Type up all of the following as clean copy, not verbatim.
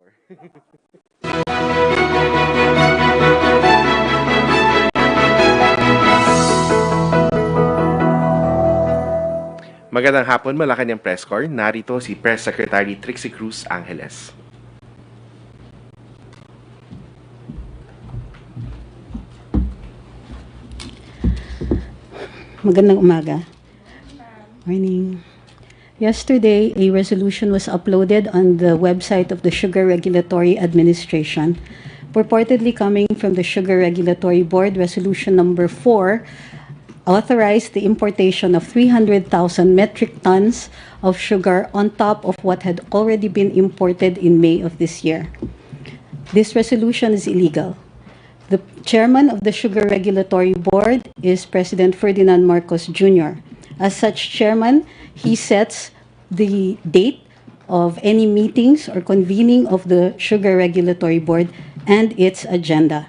Corps. Magandang hapon, Malacañang Press Corps. Narito si Press Secretary Trixie Cruz-Angeles. Magandang umaga. Morning. Yesterday, a resolution was uploaded on the website of the Sugar Regulatory Administration, purportedly coming from the Sugar Regulatory Board. Resolution number 4 authorized the importation of 300,000 metric tons of sugar on top of what had already been imported in May of this year. This resolution is illegal. The chairman of the Sugar Regulatory Board is President Ferdinand Marcos Jr. As such chairman, he sets the date of any meetings or convening of the Sugar Regulatory Board and its agenda.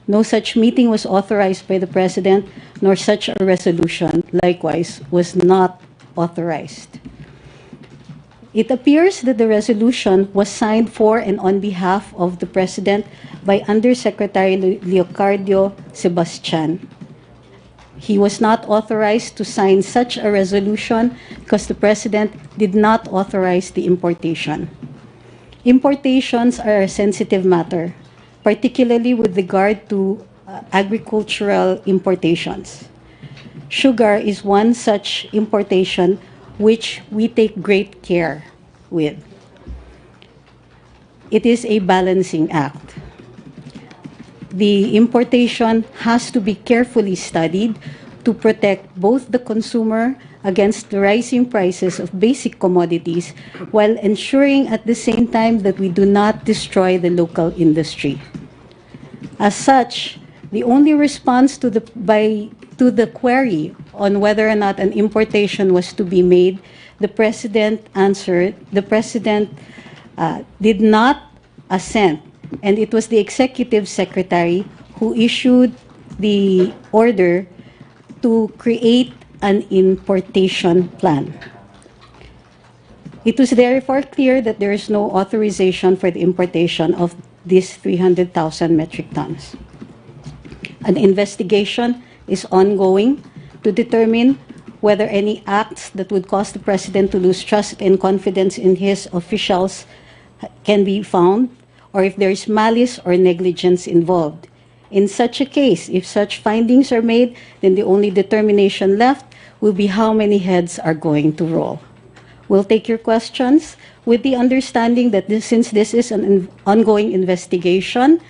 No such meeting was authorized by the President, nor such a resolution, likewise, was not authorized. It appears that the resolution was signed for and on behalf of the President by Undersecretary Leocardio Sebastian. He was not authorized to sign such a resolution because the President did not authorize the importation. Importations are a sensitive matter, particularly with regard to agricultural importations. Sugar is one such importation which we take great care with. It is a balancing act. The importation has to be carefully studied to protect both the consumer against the rising prices of basic commodities while ensuring at the same time that we do not destroy the local industry. As such, the only response to the query on whether or not an importation was to be made, the President answered, the President did not assent, and it was the Executive Secretary who issued the order to create an importation plan. It was therefore clear that there is no authorization for the importation of these 300,000 metric tons. An investigation is ongoing to determine whether any acts that would cause the President to lose trust and confidence in his officials can be found, or if there is malice or negligence involved. In such a case, if such findings are made, then the only determination left will be how many heads are going to roll. We'll take your questions with the understanding that since this is an ongoing investigation,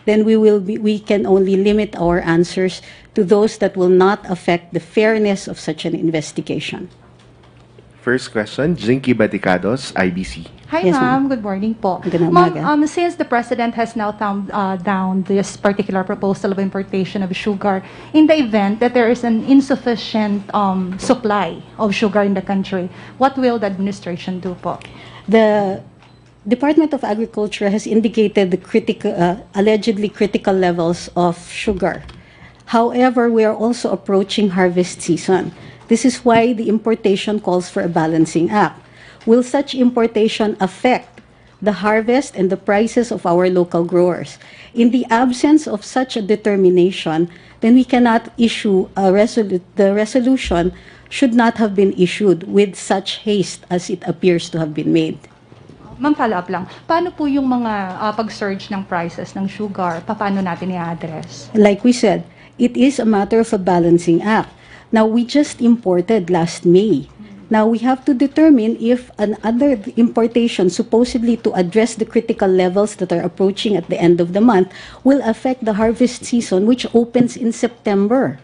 then we can only limit our answers to those that will not affect the fairness of such an investigation. First question, Jinky Baticados, IBC. Hi, Yes, ma'am. Good morning po. Magandang umaga. Ma'am, since the President has now thumbed down this particular proposal of importation of sugar, in the event that there is an insufficient supply of sugar in the country, what will the administration do po? The Department of Agriculture has indicated the allegedly critical levels of sugar. However, we are also approaching harvest season. This is why the importation calls for a balancing act. Will such importation affect the harvest and the prices of our local growers? In the absence of such a determination, then we cannot issue the resolution should not have been issued with such haste as it appears to have been made. Ma'am, follow-up lang. Paano po yung mga pag-surge ng prices ng sugar? Paano natin i-address? Like we said, it is a matter of a balancing act. Now, we just imported last May. Now, we have to determine if another importation, supposedly to address the critical levels that are approaching at the end of the month, will affect the harvest season, which opens in September.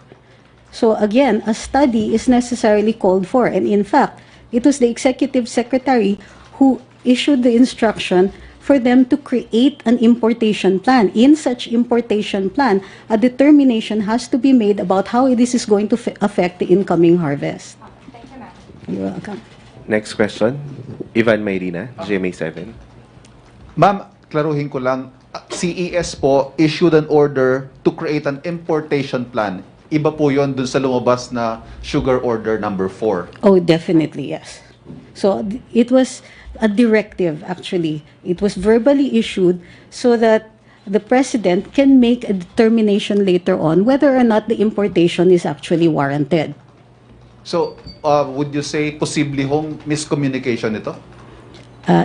So again, a study is necessarily called for. And in fact, it was the Executive Secretary who issued the instruction for them to create an importation plan. In such importation plan, a determination has to be made about how this is going to affect the incoming harvest. Thank you, ma'am. You're welcome. Next question, Ivan Mayrina, GMA7. Ma'am, klaruhin ko lang, CES po issued an order to create an importation plan. Iba po yon dun sa lumabas na sugar order number 4. Oh, definitely, yes. So it was a directive, actually. It was verbally issued so that the president can make a determination later on whether or not the importation is actually warranted. So, would you say posible hong miscommunication ito?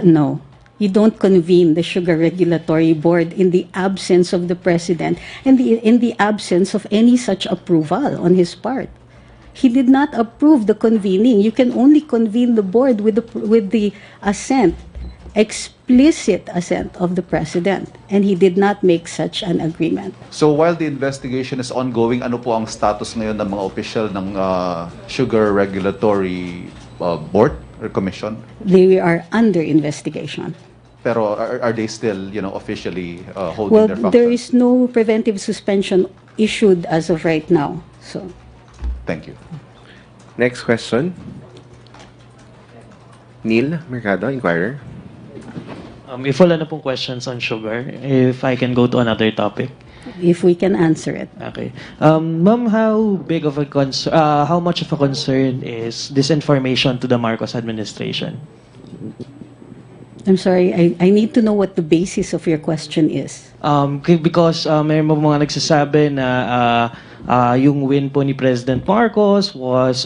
No. You don't convene the Sugar Regulatory Board in the absence of the president and in the absence of any such approval on his part. He did not approve the convening. You can only convene the board with the assent, explicit assent of the president, and he did not make such an agreement. So, while the investigation is ongoing, ano po ang status ngayon ng mga official ng Sugar Regulatory Board or Commission? They are under investigation. Pero are they still, officially holding Well, their function? there is no preventive suspension issued as of right now. So, Thank you. Next question. Neil Mercado, Inquirer. If wala na pong questions on sugar, if I can go to another topic. if we can answer it. Okay. Ma'am, how much of a concern is this information to the Marcos administration? I'm sorry, I need to know what the basis of your question is. Because may mga nagsasabi na yung win po ni President Marcos was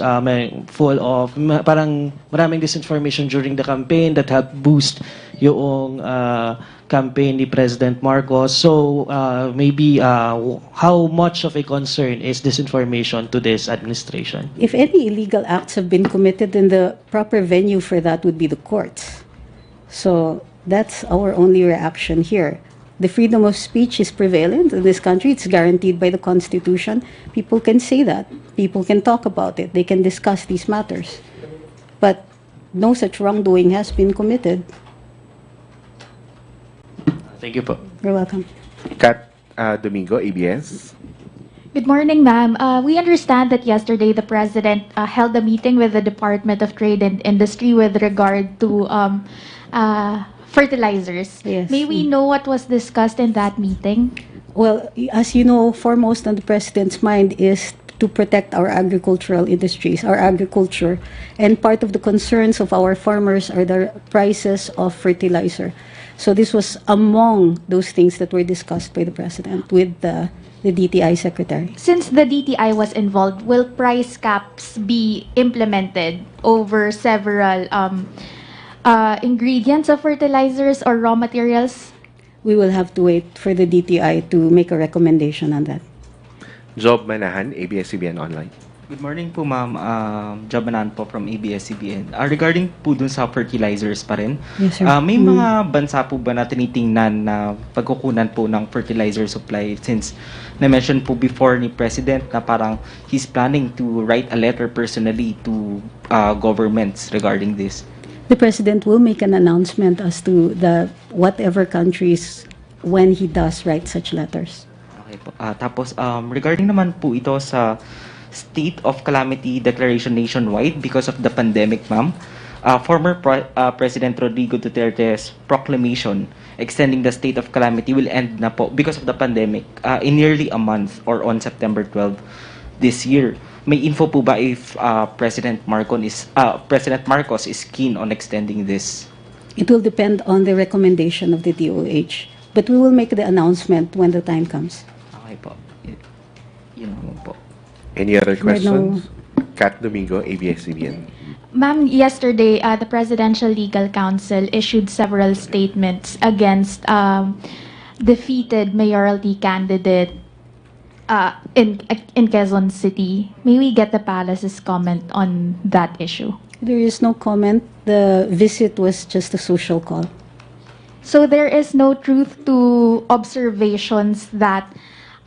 full of parang maraming disinformation during the campaign that helped boost yung campaign ni President Marcos. So maybe how much of a concern is disinformation to this administration? If any illegal acts have been committed, then the proper venue for that would be the courts. So that's our only reaction here. The freedom of speech is prevalent in this country. It's guaranteed by the Constitution. People can say that. People can talk about it. They can discuss these matters. But no such wrongdoing has been committed. Thank you po. You're welcome. Kat Domingo, ABS. Good morning, ma'am. We understand that yesterday the President held a meeting with the Department of Trade and Industry with regard to fertilizers. Yes. May we know what was discussed in that meeting? Well, as you know, foremost on the President's mind is to protect our agricultural industries, our agriculture. And part of the concerns of our farmers are the prices of fertilizer. So this was among those things that were discussed by the President with the DTI Secretary. Since the DTI was involved, will price caps be implemented over several ingredients of fertilizers or raw materials? We will have to wait for the DTI to make a recommendation on that. Job Manahan, ABS-CBN Online. Good morning po, ma'am. Jabanan po from ABS-CBN. Regarding po dun sa fertilizers pa rin, Yes, sir. may mga bansa po ba na tinitingnan na pagkukunan po ng fertilizer supply since na-mention po before ni President na parang he's planning to write a letter personally to governments regarding this? The President will make an announcement as to the whatever countries when he does write such letters. Okay po. Tapos, regarding naman po ito sa state of calamity declaration nationwide because of the pandemic, ma'am. Former President Rodrigo Duterte's proclamation extending the state of calamity will end na po because of the pandemic in nearly a month or on September 12 this year. May info po ba if President Marcos is keen on extending this? It will depend on the recommendation of the DOH, but we will make the announcement when the time comes. Okay po. Yun naman po. Any other Right now- questions? Kat Domingo, ABS-CBN. Ma'am, yesterday, the Presidential Legal Counsel issued several statements against defeated mayoralty candidate in Quezon City. May we get the palace's comment on that issue? There is no comment. The visit was just a social call. So there is no truth to observations that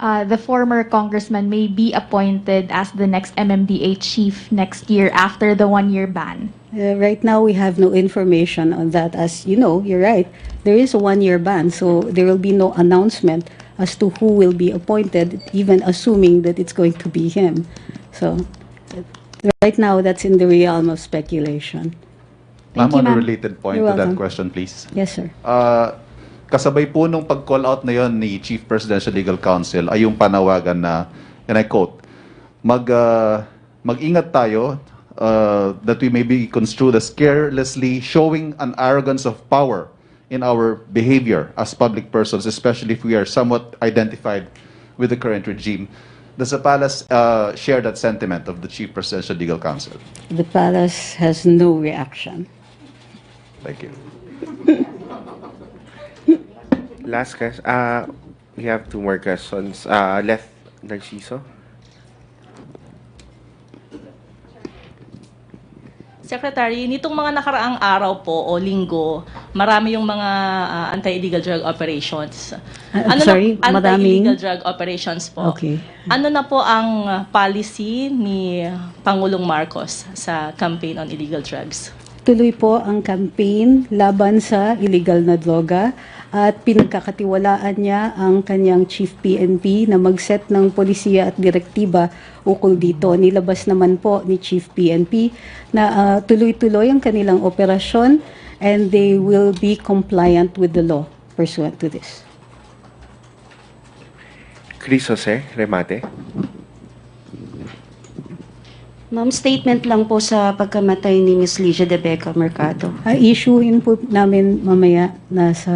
the former congressman may be appointed as the next MMDA chief next year after the one-year ban. Right now, we have no information on that. As you know, you're right. There is a one-year ban, so there will be no announcement as to who will be appointed, even assuming that it's going to be him. So right now, that's in the realm of speculation. Ma'am, Thank you, on a ma'am. related point You're to that welcome. question, please. Yes, sir. Kasabay po nung pag-call out na yon ni Chief Presidential Legal Counsel ay yung panawagan na, and I quote, mag-ingat tayo that we may be construed as carelessly showing an arrogance of power in our behavior as public persons, especially if we are somewhat identified with the current regime. Does the palace share that sentiment of the Chief Presidential Legal Counsel? The palace has no reaction. Thank you. Last question. We have two more questions. Left, Narciso. Secretary, nitong mga nakaraang araw po o linggo, marami yung mga anti-illegal drug operations. Sorry, anti-illegal maraming? drug operations po. Okay. Ano na po ang policy ni Pangulong Marcos sa campaign on illegal drugs? Tuloy po ang campaign laban sa illegal na droga at pinagkakatiwalaan niya ang kanyang Chief PNP na mag-set ng polisiya at direktiba ukol dito. Nilabas naman po ni Chief PNP na tuloy-tuloy ang kanilang operasyon and they will be compliant with the law pursuant to this. Chris Jose, remate. Ma'am, statement lang po sa pagkamatay ni Miss Ligia de Beca Mercado. Issuein po namin mamaya na sa,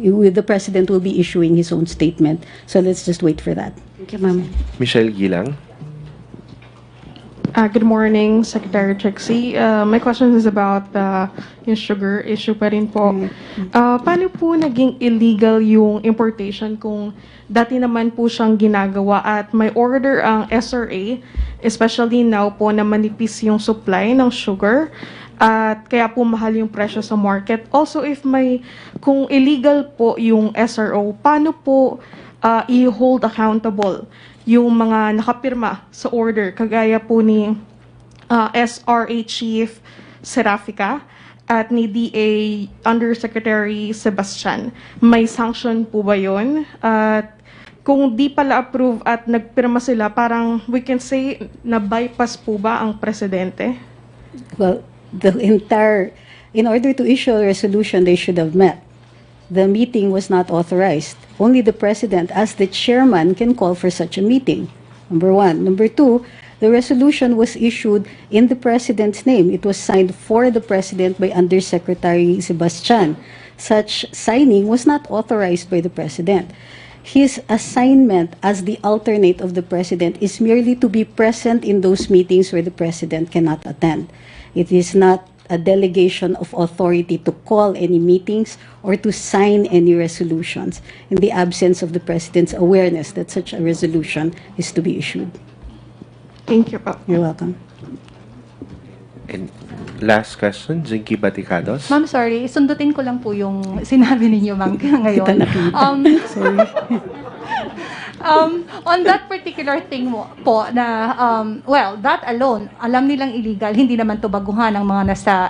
the President will be issuing his own statement. So let's just wait for that. Thank you, ma'am. Michelle Gilang. Good morning, Secretary Trixie. My question is about yung sugar issue pa rin po. Paano po naging illegal yung importation kung dati naman po siyang ginagawa at may order ang SRA, especially now po na manipis yung supply ng sugar at kaya po mahal yung presyo sa market. Also, kung illegal po yung SRO, paano po i-hold accountable yung mga nakapirma sa order, kagaya po ni SRA Chief Serafica at ni DA Undersecretary Sebastian. May sanction po ba yun? At kung di pala approve at nagpirma sila, parang we can say na bypass po ba ang presidente? Well, in order to issue a resolution, they should have met. The meeting was not authorized. Only the President, as the chairman, can call for such a meeting. Number one. Number two, the resolution was issued in the President's name. It was signed for the President by Undersecretary Sebastian. Such signing was not authorized by the President. His assignment as the alternate of the President is merely to be present in those meetings where the President cannot attend. It is not a delegation of authority to call any meetings or to sign any resolutions in the absence of the President's awareness that such a resolution is to be issued. Thank you po. You're welcome. And last question, Jinky Baticados. Ma'am, sorry, sundutin ko lang po yung sinabi ninyo, ma'am, ngayon. Sorry. On that particular thing po na, that alone, alam nilang illegal, hindi naman to baguhan ng mga nasa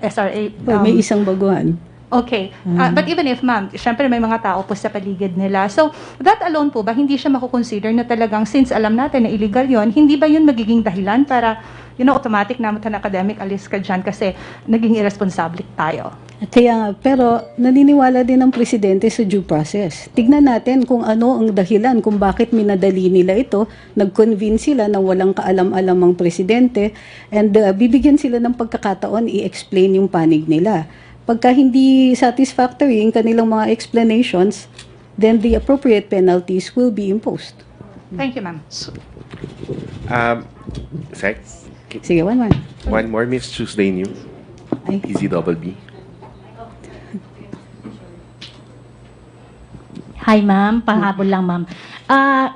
SRA. May isang baguhan. Okay. But even if, ma'am, syempre may mga tao po sa paligid nila. So, that alone po ba, hindi siya makukonsider na talagang, since alam natin na illegal yon, hindi ba yun magiging dahilan para, automatic na academic, alis ka dyan kasi naging irresponsible tayo? Kaya, pero naniniwala din ang presidente sa due process. Tignan natin kung ano ang dahilan, kung bakit minadali nila ito, nag-convince sila na walang kaalam-alam ang presidente, and bibigyan sila ng pagkakataon i-explain yung panig nila. Pagka hindi satisfactory yung kanilang mga explanations, then the appropriate penalties will be imposed. Thank you, ma'am. Sec. Sige, one more. One more, Miss Tuesday News. Ay. Easy double B. Hi, ma'am. Pahabol lang, ma'am.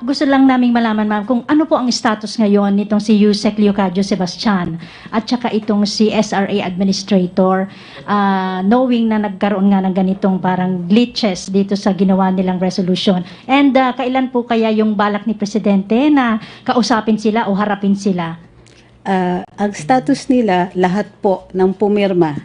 Gusto lang naming malaman, ma'am, kung ano po ang status ngayon nitong si Yusek Leocadio Sebastian at saka itong si SRA Administrator, knowing na nagkaroon nga ng ganitong parang glitches dito sa ginawa nilang resolution. And kailan po kaya yung balak ni Presidente na kausapin sila o harapin sila? Ang status nila, lahat po ng pumirma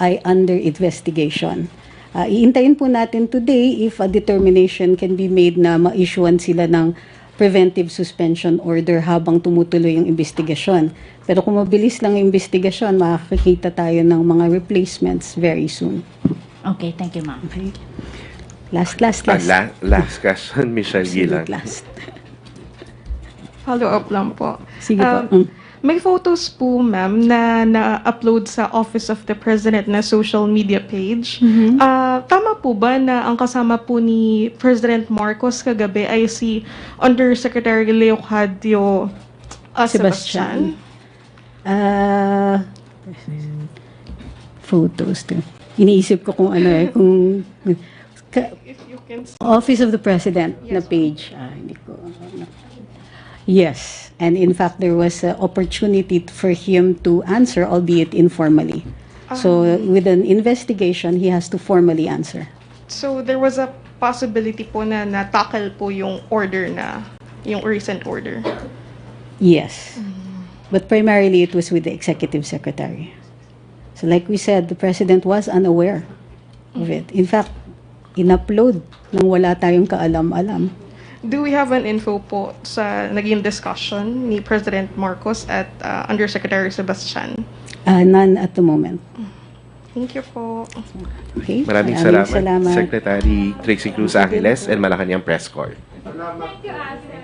ay under investigation. Iintayin po natin today if a determination can be made na ma-issuean sila ng preventive suspension order habang tumutuloy yung investigasyon. Pero kung mabilis lang yung investigasyon, makakakita tayo ng mga replacements very soon. Okay, thank you, ma'am. Okay. Last. Last question, Michelle Gilang. Last. Follow-up lang po. Sige po. May photos po, ma'am, na na-upload sa Office of the President na social media page. Tama po ba na ang kasama po ni President Marcos kagabi ay si Undersecretary Leocadio Sebastian? Photos. Iniisip ko kung ano kung If you can see. Office of the President na page. Hindi ko. Yes. And in fact, there was an opportunity for him to answer, albeit informally. So with an investigation, he has to formally answer. So there was a possibility po na natakal po yung order na, yung recent order. Yes. But primarily, it was with the Executive Secretary. So like we said, the President was unaware of it. In fact, in-upload nang wala tayong kaalam-alam. Do we have an info po sa naging discussion ni President Marcos at Undersecretary Sebastian? None at the moment. Thank you po. Okay? Maraming salamat, Secretary Trixie Cruz-Angeles and Malacañang Press Corps. Thank you, Ase.